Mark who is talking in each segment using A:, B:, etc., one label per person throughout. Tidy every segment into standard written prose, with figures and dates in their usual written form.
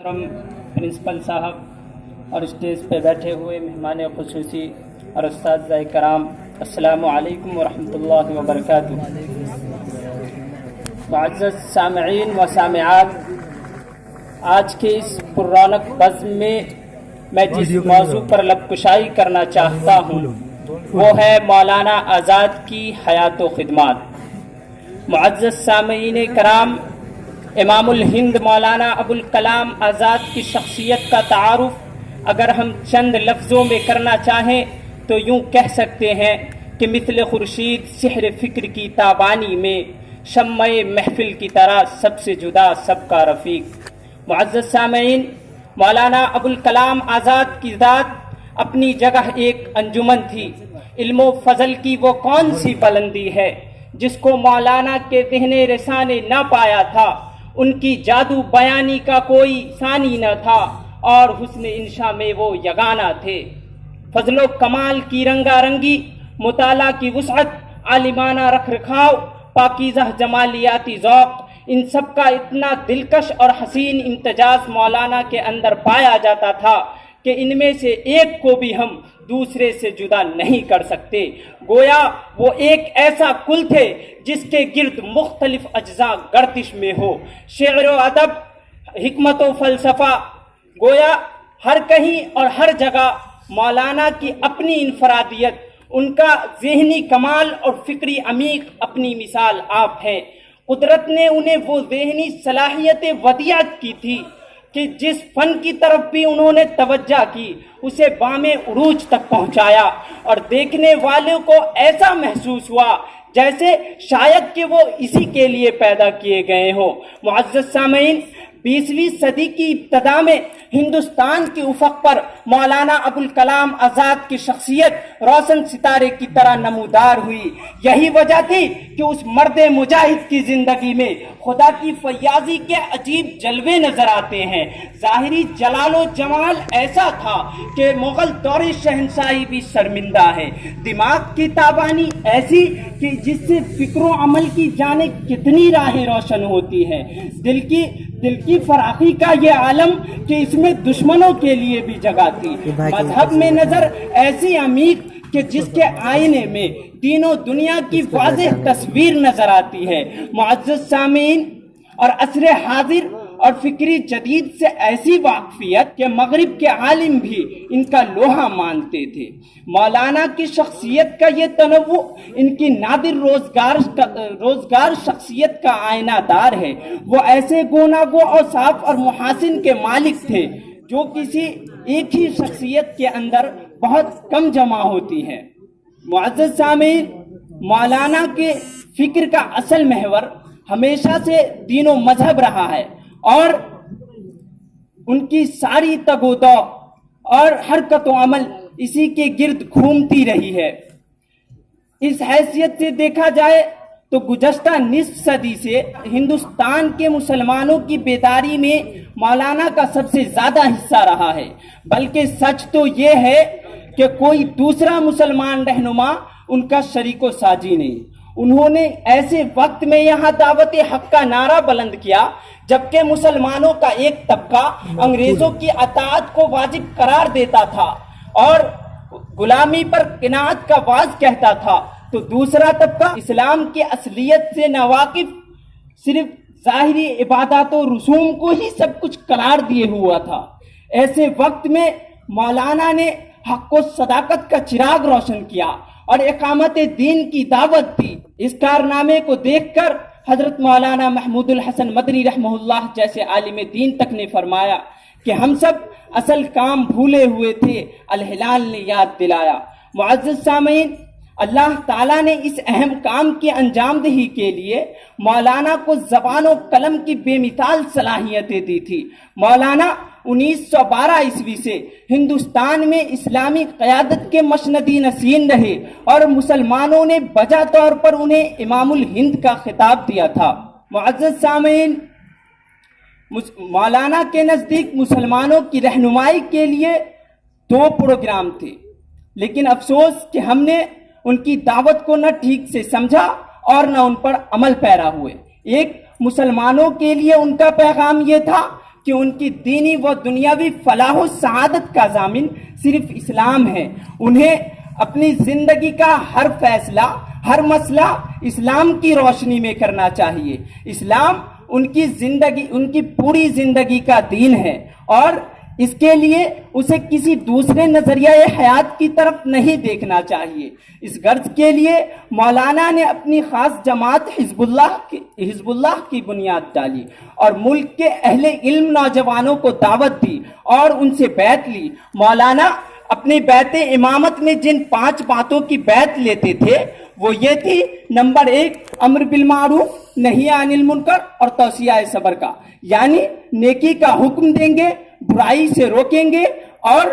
A: Principal साहब और stage पे बैठे हुए मेहमान ख़ुसूसी और उस्ताद कराम, अस्सलामु अलैकुम वरहमतुल्लाहि वबरकातुहू। मुअज़्ज़ज़ सामिईन व सामिआत, आज के इस पुररौनक बज़्म में मैं जिस मौजू पर लबकुशाई करना चाहता हूँ वो है मौलाना आज़ाद की हयात व खिदमत। मुअज़्ज़ज़ सामिईन कराम, इमामुल हिंद मौलाना अबुल कलाम आज़ाद की शख्सियत का तारुफ अगर हम चंद लफ्ज़ों में करना चाहें तो यूँ कह सकते हैं कि मिथल खुर्शीद सिहर फ़िक्र की ताबानी में शम्मे महफिल की तरह सबसे जुदा सबका रफ़ीक। मुअज़्ज़ज़ सामिईन, मौलाना अबुल कलाम आज़ाद की ज़ात अपनी जगह एक अंजुमन थी। इल्म फ़ज़ल की वो कौन सी बुलंदी है जिसको मौलाना के ज़हने रसा ने न पाया था। उनकी जादू बयानी का कोई सानी न था और हुस्न इंशा में वो यगाना थे। फजलो कमाल की रंगारंगी, मुताला की वुसअत, आलिमाना रख रखाव, पाकीज़ा जमालियाती ज़ौक़, इन सब का इतना दिलकश और हसीन इम्तजाज मौलाना के अंदर पाया जाता था कि इनमें से एक को भी हम दूसरे से जुदा नहीं कर सकते। गोया वो एक ऐसा कुल थे जिसके गिर्द मुख्तलिफ अज्जा गर्दिश में हो। शेर व अदब, हिकमत व फ़लसफ़ा, गोया हर कहीं और हर जगह मौलाना की अपनी इनफरादियत, उनका ज़हनी कमाल और फ़िक्री अमीक अपनी मिसाल आप हैं। कुदरत ने उन्हें वो ज़हनी सलाहियतें वदियात की थी कि जिस फ़न की तरफ भी उन्होंने तवज्जा की उसे बामे उरूज तक पहुंचाया और देखने वालों को ऐसा महसूस हुआ जैसे शायद कि वो इसी के लिए पैदा किए गए हों। मुअज़्ज़ज़ सामिईन, 20वीं सदी की इब्तिदा में हिंदुस्तान के उफ़क़ पर मौलाना अबुल कलाम आज़ाद की शख्सियत रोशन सितारे की तरह नमूदार हुई। यही वजह थी कि उस मर्द मुजाहिद की ज़िंदगी में खुदा की फयाज़ी के अजीब जलवे नज़र आते हैं। ज़ाहिरी जलालो जमाल ऐसा था कि मुग़ल दौरे शहंशाही भी शर्मिंदा है। दिमाग की ताबानी ऐसी कि जिससे फ़िक्र अमल की जाने कितनी राहें रोशन होती हैं। दिल की फराखी का ये आलम कि इसमें दुश्मनों के लिए भी जगह थी। मजहब में नजर ऐसी अमीक कि जिसके आईने में तीनों दुनिया की वाज़ेह तस्वीर नजर आती है। मुअज़्ज़ज़ सामिईन, और असरे हाजिर और फिक्री जदीद से ऐसी वाक़फियत कि मगरिब के आलिम भी इनका लोहा मानते थे। मौलाना की शख्सियत का ये तनव्वु इनकी नादिर रोज़गार शख्सियत का आयनादार है। वो ऐसे गोनागो और साफ और मुहासिन के मालिक थे जो किसी एक ही शख्सियत के अंदर बहुत कम जमा होती है। मुअज़्ज़ज़ सामिईन, मौलाना के फ़िक्र का असल महवर हमेशा से दीन व मजहब रहा है और उनकी सारी तगोदो और हरकत व अमल इसी के गिर्द घूमती रही है। इस हैसियत से देखा जाए तो गुज़श्ता निस्फ सदी से हिंदुस्तान के मुसलमानों की बेदारी में मौलाना का सबसे ज़्यादा हिस्सा रहा है। बल्कि सच तो ये है कि कोई दूसरा मुसलमान रहनुमा उनका शरीको साजी नहीं। उन्होंने ऐसे वक्त में यहाँ दावत हक का नारा बुलंद किया जबकि मुसलमानों का एक तबका अंग्रेजों की अताअत को वाजिब करार देता था और गुलामी पर किनात का वाज कहता था, तो दूसरा तबका इस्लाम की असलियत से नावाकिफ सिर्फ ज़ाहिरी इबादत और रसूम को ही सब कुछ करार दिए हुआ था। ऐसे वक्त में मौलाना ने हक व सदाकत का चिराग रोशन किया और इकामत दीन की दावत दी। इस कारनामे को देखकर हजरत मौलाना महमूदुल हसन मदनी रहमहुल्लाह जैसे आलिम दीन तक ने फरमाया कि हम सब असल काम भूले हुए थे, अल हिलाल ने याद दिलाया। मुअज़्ज़ज़ सामिईन, अल्लाह ताला ने इस अहम काम की अंजामदही के लिए मौलाना को ज़बान व कलम की बेमिसाल सलाहियतें दी थी। मौलाना 1912 ईस्वी से हिंदुस्तान में इस्लामी क़यादत के मशनदी नसीन रहे और मुसलमानों ने बजा तौर पर उन्हें इमामुल हिंद का खिताब दिया था। मुअज़्ज़ज़ सामिईन, मौलाना के नज़दीक मुसलमानों की रहनुमाई के लिए 2 प्रोग्राम थे, लेकिन अफसोस कि हमने उनकी दावत को न ठीक से समझा और न उन पर अमल पैरा हुए। एक, मुसलमानों के लिए उनका पैगाम ये था کہ ان کی دینی و دنیاوی فلاح و سعادت کا ضامن صرف اسلام ہے۔ انہیں اپنی زندگی کا ہر فیصلہ، ہر مسئلہ اسلام کی روشنی میں کرنا چاہیے۔ اسلام ان کی زندگی، ان کی پوری زندگی کا دین ہے، اور اس کے لیے اسے کسی دوسرے نظریہ حیات کی طرف نہیں دیکھنا چاہیے۔ اس غرض کے لیے مولانا نے اپنی خاص جماعت حزب اللہ کی بنیاد ڈالی اور ملک کے اہل علم نوجوانوں کو دعوت دی اور ان سے بیعت لی۔ مولانا اپنی بیعت امامت میں جن 5 باتوں کی بیعت لیتے تھے وہ یہ تھی: نمبر 1، امر بالمعروف، نہی عن المنکر اور توصیہ صبر کا، یعنی نیکی کا حکم دیں گے، برائی سے روکیں گے اور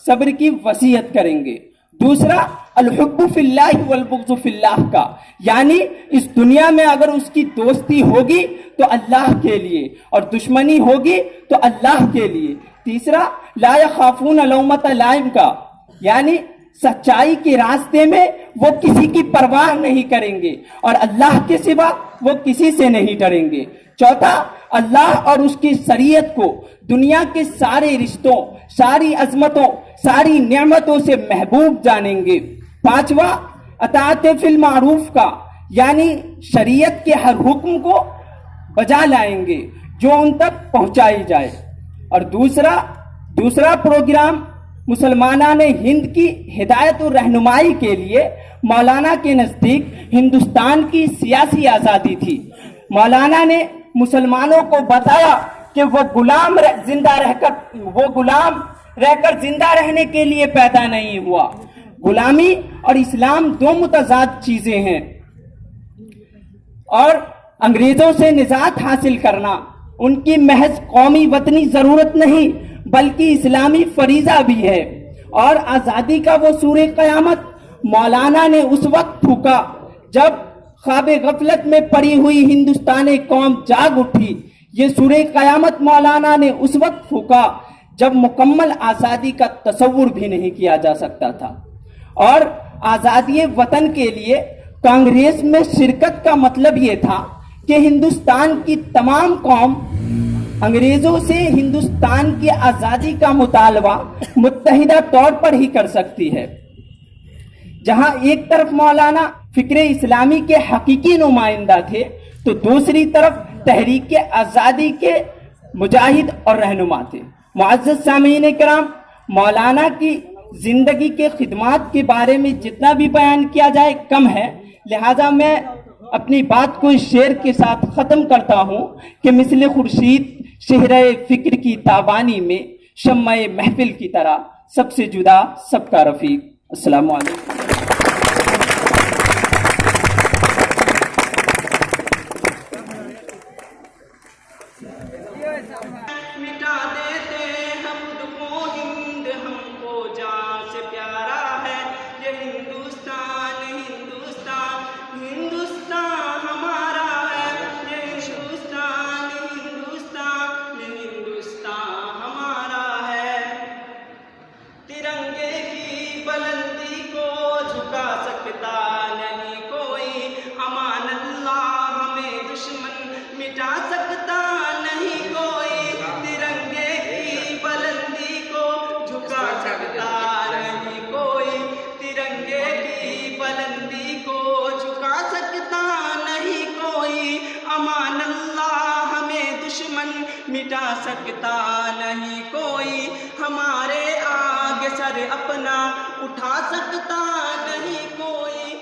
A: صبر کی وصیت کریں گے۔ دوسرا، الحب فی اللہ والبغض فی اللہ کا، یعنی اس دنیا میں اگر اس کی دوستی ہوگی تو اللہ کے لیے اور دشمنی ہوگی تو اللہ کے لیے۔ تیسرا، لا یخافون لومۃ لائم کا، یعنی سچائی کے راستے میں وہ کسی کی پرواہ نہیں کریں گے اور اللہ کے سوا وہ کسی سے نہیں ڈریں گے۔ چوتھا، اللہ اور اس کی شریعت کو دنیا کے سارے رشتوں، ساری عظمتوں، ساری نعمتوں سے محبوب جانیں گے۔ پانچواں، اطاعت فی المعروف کا، یعنی شریعت کے ہر حکم کو بجا لائیں گے جو ان تک پہنچائی جائے۔ اور دوسرا پروگرام مسلمانان ہند کی ہدایت و رہنمائی کے لیے مولانا کے نزدیک ہندوستان کی سیاسی آزادی تھی۔ مولانا نے مسلمانوں کو بتایا کہ وہ غلام رہ کر زندہ رہنے کے لیے پیدا نہیں ہوا۔ غلامی اور اسلام 2 متضاد چیزیں ہیں، اور انگریزوں سے نجات حاصل کرنا ان کی محض قومی وطنی ضرورت نہیں بلکہ اسلامی فریضہ بھی ہے۔ اور آزادی کا وہ سورہ قیامت مولانا نے اس وقت پھونکا جب خواب غفلت میں پڑی ہوئی ہندوستانی قوم جاگ اٹھی۔ یہ سورہ قیامت مولانا نے اس وقت پھونکا جب مکمل آزادی کا تصور بھی نہیں کیا جا سکتا تھا، اور آزادی وطن کے لیے کانگریس میں شرکت کا مطلب یہ تھا کہ ہندوستان کی تمام قوم انگریزوں سے ہندوستان کی آزادی کا مطالبہ متحدہ طور پر ہی کر سکتی ہے۔ جہاں ایک طرف مولانا فکر اسلامی کے حقیقی نمائندہ تھے تو دوسری طرف تحریک آزادی کے مجاہد اور رہنما تھے۔ معزز سامعین کرام، مولانا کی زندگی کے خدمات کے بارے میں جتنا بھی بیان کیا جائے کم ہے، لہذا میں اپنی بات کو اس شعر کے ساتھ ختم کرتا ہوں کہ مثل خورشید شہرہ فکر کی تابانی میں، شمع محفل کی طرح سب سے جدا سب کا رفیق۔ السلام علیکم۔
B: مٹا دیتے ہم دکھوں ہند، ہم کو جان سے پیارا ہے یہ ہندوستان، ہندوستان، ہندوستان ہمارا ہے یہ ہندوستان، ہندوستان، ہندوستان ہمارا ہے۔ ترنگے کی بلندی کو جھکا سکتا نہیں کوئی، امان اللہ ہمیں دشمن مٹا سکتا نہیں کوئی، ترنگے کی بلندی کو جھکا سکتا نہیں کوئی، ترنگے کی بلندی کو جھکا سکتا نہیں کوئی، امان اللہ ہمیں دشمن مٹا سکتا نہیں کوئی، ہمارے آگے سر اپنا اٹھا سکتا نہیں کوئی۔